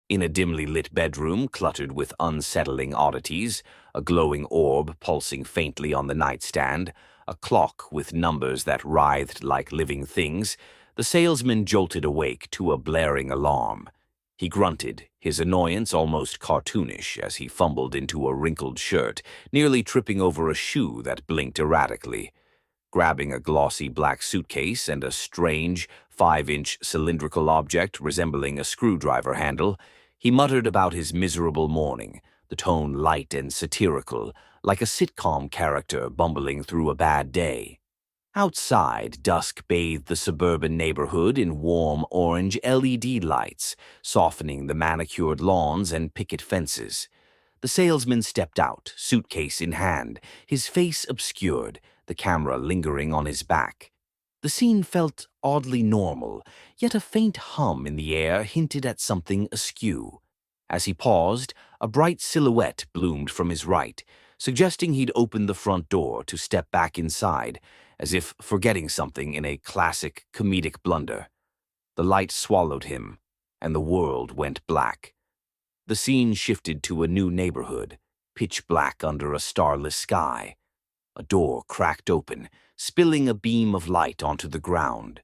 In a dimly lit bedroom cluttered with unsettling oddities, a glowing orb pulsing faintly on the nightstand, a clock with numbers that writhed like living things, the salesman jolted awake to a blaring alarm. He grunted, his annoyance almost cartoonish as he fumbled into a wrinkled shirt, nearly tripping over a shoe that blinked erratically. Grabbing a glossy black suitcase and a strange, 5-inch cylindrical object resembling a screwdriver handle, he muttered about his miserable morning, the tone light and satirical, like a sitcom character bumbling through a bad day. Outside, dusk bathed the suburban neighborhood in warm orange LED lights, softening the manicured lawns and picket fences. The salesman stepped out, suitcase in hand, his face obscured, the camera lingering on his back. The scene felt oddly normal, yet a faint hum in the air hinted at something askew. As he paused, a bright silhouette bloomed from his right, suggesting he'd opened the front door to step back inside, as if forgetting something in a classic comedic blunder. The light swallowed him, and the world went black. The scene shifted to a new neighborhood, pitch black under a starless sky. A door cracked open, spilling a beam of light onto the ground.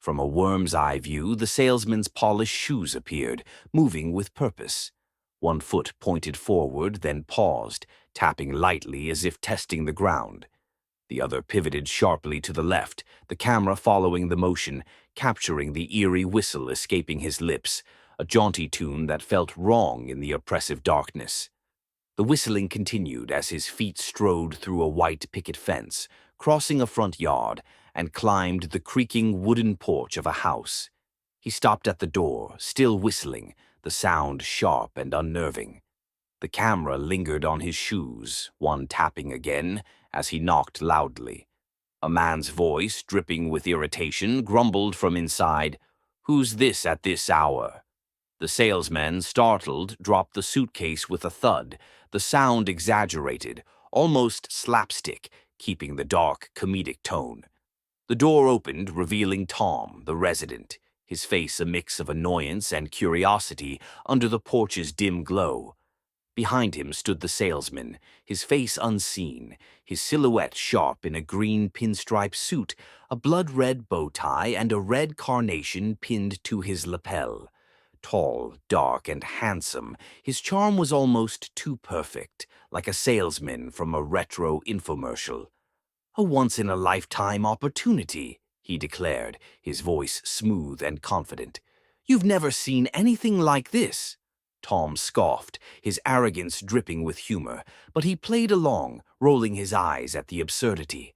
From a worm's eye view, the salesman's polished shoes appeared, moving with purpose. One foot pointed forward, then paused, tapping lightly as if testing the ground. The other pivoted sharply to the left, the camera following the motion, capturing the eerie whistle escaping his lips, a jaunty tune that felt wrong in the oppressive darkness. The whistling continued as his feet strode through a white picket fence, crossing a front yard, and climbed the creaking wooden porch of a house. He stopped at the door, still whistling, the sound sharp and unnerving. The camera lingered on his shoes, one tapping again, as he knocked loudly. A man's voice, dripping with irritation, grumbled from inside, "Who's this at this hour?" The salesman, startled, dropped the suitcase with a thud, the sound exaggerated, almost slapstick, keeping the dark, comedic tone. The door opened, revealing Tom, the resident, his face a mix of annoyance and curiosity under the porch's dim glow. Behind him stood the salesman, his face unseen, his silhouette sharp in a green pinstripe suit, a blood-red bow tie, and a red carnation pinned to his lapel. Tall, dark, and handsome, his charm was almost too perfect, like a salesman from a retro infomercial. "A once-in-a-lifetime opportunity," he declared, his voice smooth and confident. "You've never seen anything like this." Tom scoffed, his arrogance dripping with humor, but he played along, rolling his eyes at the absurdity.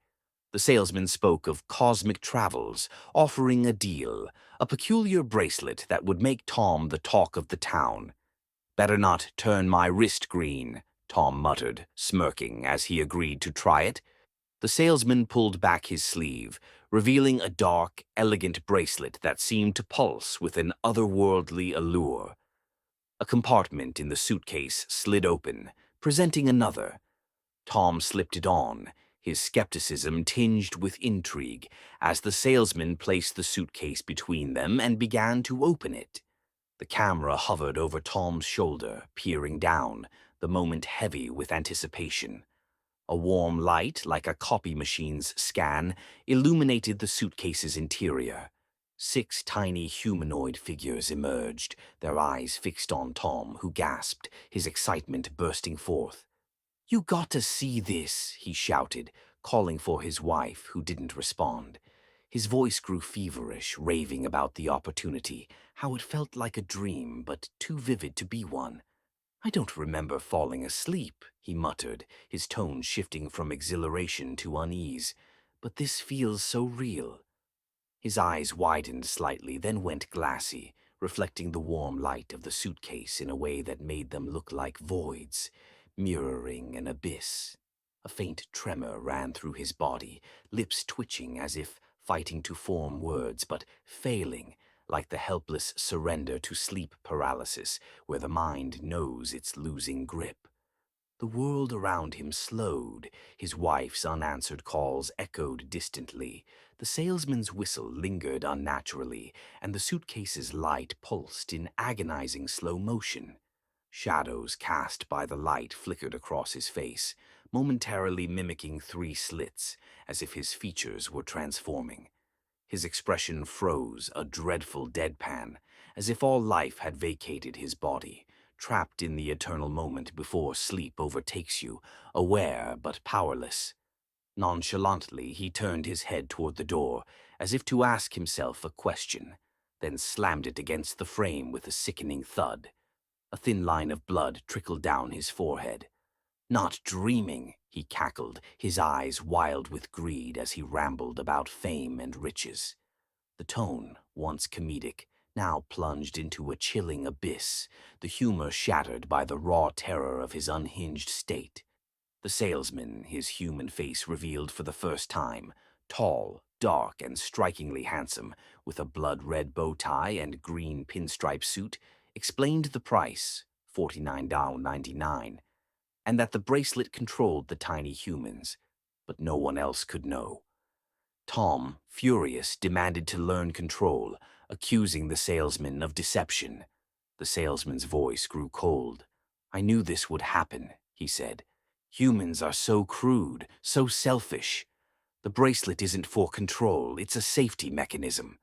The salesman spoke of cosmic travels, offering a deal, a peculiar bracelet that would make Tom the talk of the town. "Better not turn my wrist green," Tom muttered, smirking as he agreed to try it. The salesman pulled back his sleeve, revealing a dark, elegant bracelet that seemed to pulse with an otherworldly allure. A compartment in the suitcase slid open, presenting another. Tom slipped it on, his skepticism tinged with intrigue, as the salesman placed the suitcase between them and began to open it. The camera hovered over Tom's shoulder, peering down, the moment heavy with anticipation. A warm light, like a copy machine's scan, illuminated the suitcase's interior. 6 tiny humanoid figures emerged, their eyes fixed on Tom, who gasped, his excitement bursting forth. "You got to see this," he shouted, calling for his wife, who didn't respond. His voice grew feverish, raving about the opportunity, how it felt like a dream, but too vivid to be one. "I don't remember falling asleep," he muttered, his tone shifting from exhilaration to unease. "But this feels so real." His eyes widened slightly, then went glassy, reflecting the warm light of the suitcase in a way that made them look like voids, mirroring an abyss. A faint tremor ran through his body, lips twitching as if fighting to form words, but failing, like the helpless surrender to sleep paralysis, where the mind knows it's losing grip. The world around him slowed, his wife's unanswered calls echoed distantly, The salesman's whistle lingered unnaturally, and the suitcase's light pulsed in agonizing slow motion. Shadows cast by the light flickered across his face, momentarily mimicking three slits, as if his features were transforming. His expression froze, a dreadful deadpan, as if all life had vacated his body, trapped in the eternal moment before sleep overtakes you, aware but powerless. Nonchalantly, he turned his head toward the door, as if to ask himself a question, then slammed it against the frame with a sickening thud. A thin line of blood trickled down his forehead. "Not dreaming," he cackled, his eyes wild with greed as he rambled about fame and riches. The tone, once comedic, now plunged into a chilling abyss, the humor shattered by the raw terror of his unhinged state. The salesman, his human face revealed for the first time, tall, dark, and strikingly handsome, with a blood-red bow tie and green pinstripe suit, explained the price, $49.99, and that the bracelet controlled the tiny humans, but no one else could know. Tom, furious, demanded to learn control, accusing the salesman of deception. The salesman's voice grew cold. "I knew this would happen," he said. "Humans are so crude, so selfish. The bracelet isn't for control, it's a safety mechanism."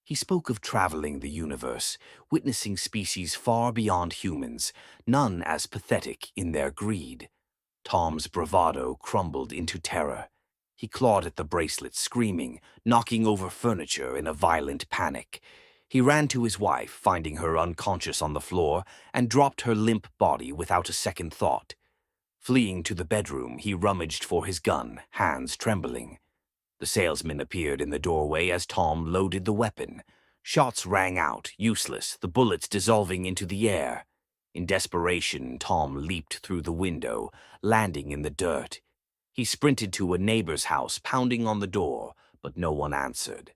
He spoke of traveling the universe, witnessing species far beyond humans, none as pathetic in their greed. Tom's bravado crumbled into terror. He clawed at the bracelet, screaming, knocking over furniture in a violent panic. He ran to his wife, finding her unconscious on the floor, and dropped her limp body without a second thought. Fleeing to the bedroom, he rummaged for his gun, hands trembling. The salesman appeared in the doorway as Tom loaded the weapon. Shots rang out, useless, the bullets dissolving into the air. In desperation, Tom leaped through the window, landing in the dirt. He sprinted to a neighbor's house, pounding on the door, but no one answered.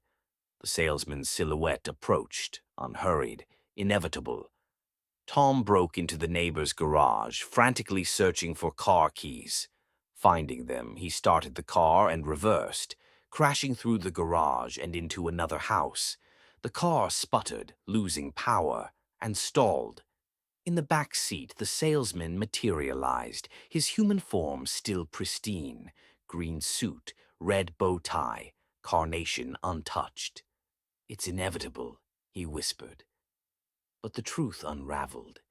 The salesman's silhouette approached, unhurried, inevitable. Tom broke into the neighbor's garage, frantically searching for car keys. Finding them, he started the car and reversed, crashing through the garage and into another house. The car sputtered, losing power, and stalled. In the back seat, the salesman materialized, his human form still pristine, green suit, red bow tie, carnation untouched. "It's inevitable," he whispered. But the truth unraveled.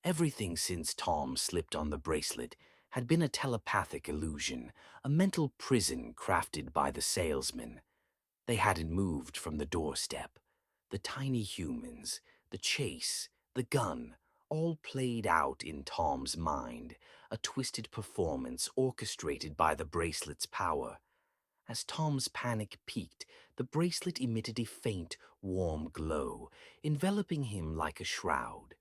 Everything since Tom slipped on the bracelet had been a telepathic illusion, a mental prison crafted by the salesman. They hadn't moved from the doorstep. The tiny humans, the chase, the gun, all played out in Tom's mind, a twisted performance orchestrated by the bracelet's power. As Tom's panic peaked, the bracelet emitted a faint, warm glow, enveloping him like a shroud.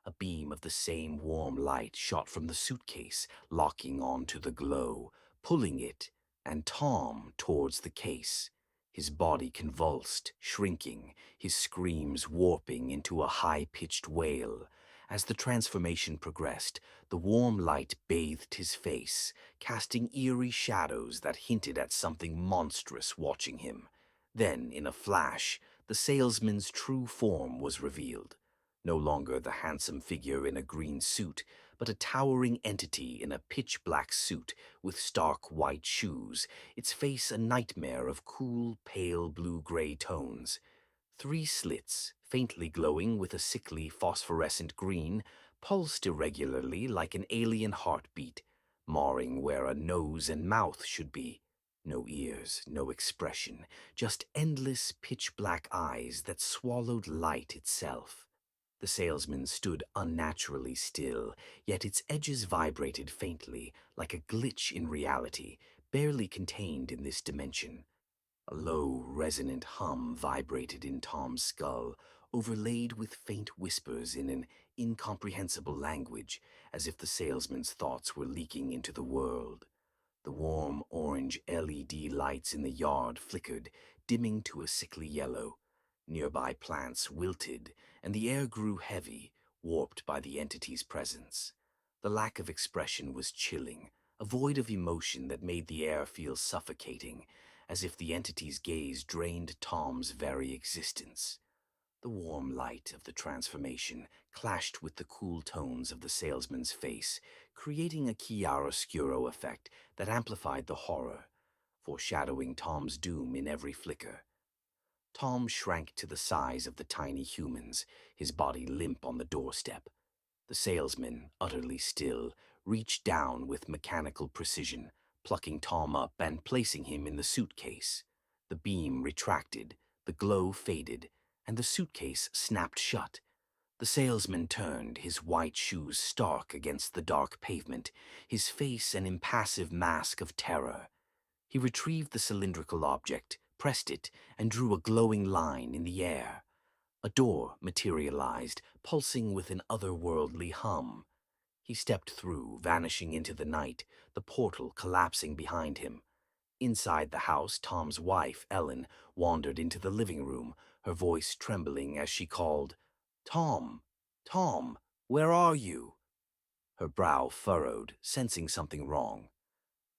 A beam of the same warm light shot from the suitcase, locking onto the glow, pulling it, and Tom towards the case. His body convulsed, shrinking, his screams warping into a high-pitched wail. As the transformation progressed, the warm light bathed his face, casting eerie shadows that hinted at something monstrous watching him. Then, in a flash, the salesman's true form was revealed. No longer the handsome figure in a green suit, but a towering entity in a pitch-black suit with stark white shoes, its face a nightmare of cool, pale blue-gray tones. Three slits, faintly glowing with a sickly phosphorescent green, pulsed irregularly like an alien heartbeat, marring where a nose and mouth should be. No ears, no expression, just endless pitch-black eyes that swallowed light itself. The salesman stood unnaturally still, yet its edges vibrated faintly, like a glitch in reality, barely contained in this dimension. A low, resonant hum vibrated in Tom's skull, overlaid with faint whispers in an incomprehensible language, as if the salesman's thoughts were leaking into the world. The warm orange LED lights in the yard flickered, dimming to a sickly yellow. Nearby plants wilted, and the air grew heavy, warped by the entity's presence. The lack of expression was chilling, a void of emotion that made the air feel suffocating, as if the entity's gaze drained Tom's very existence. The warm light of the transformation clashed with the cool tones of the salesman's face, creating a chiaroscuro effect that amplified the horror, foreshadowing Tom's doom in every flicker. Tom shrank to the size of the tiny humans, his body limp on the doorstep. The salesman, utterly still, reached down with mechanical precision, plucking Tom up and placing him in the suitcase. The beam retracted, the glow faded, and the suitcase snapped shut. The salesman turned, his white shoes stark against the dark pavement, his face an impassive mask of terror. He retrieved the cylindrical object, pressed it, and drew a glowing line in the air. A door materialized, pulsing with an otherworldly hum. He stepped through, vanishing into the night, the portal collapsing behind him. Inside the house, Tom's wife, Ellen, wandered into the living room, her voice trembling as she called, "Tom, Tom, where are you?" Her brow furrowed, sensing something wrong.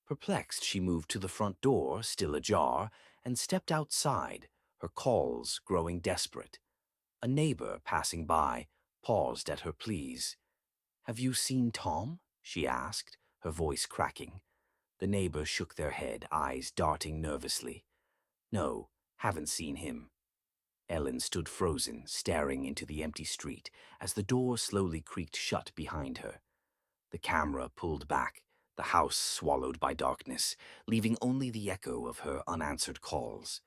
Perplexed, she moved to the front door, still ajar, and stepped outside, her calls growing desperate. A neighbor, passing by, paused at her pleas. "Have you seen Tom?" she asked, her voice cracking. The neighbor shook their head, eyes darting nervously. "No, haven't seen him." Ellen stood frozen, staring into the empty street as the door slowly creaked shut behind her. The camera pulled back, the house swallowed by darkness, leaving only the echo of her unanswered calls.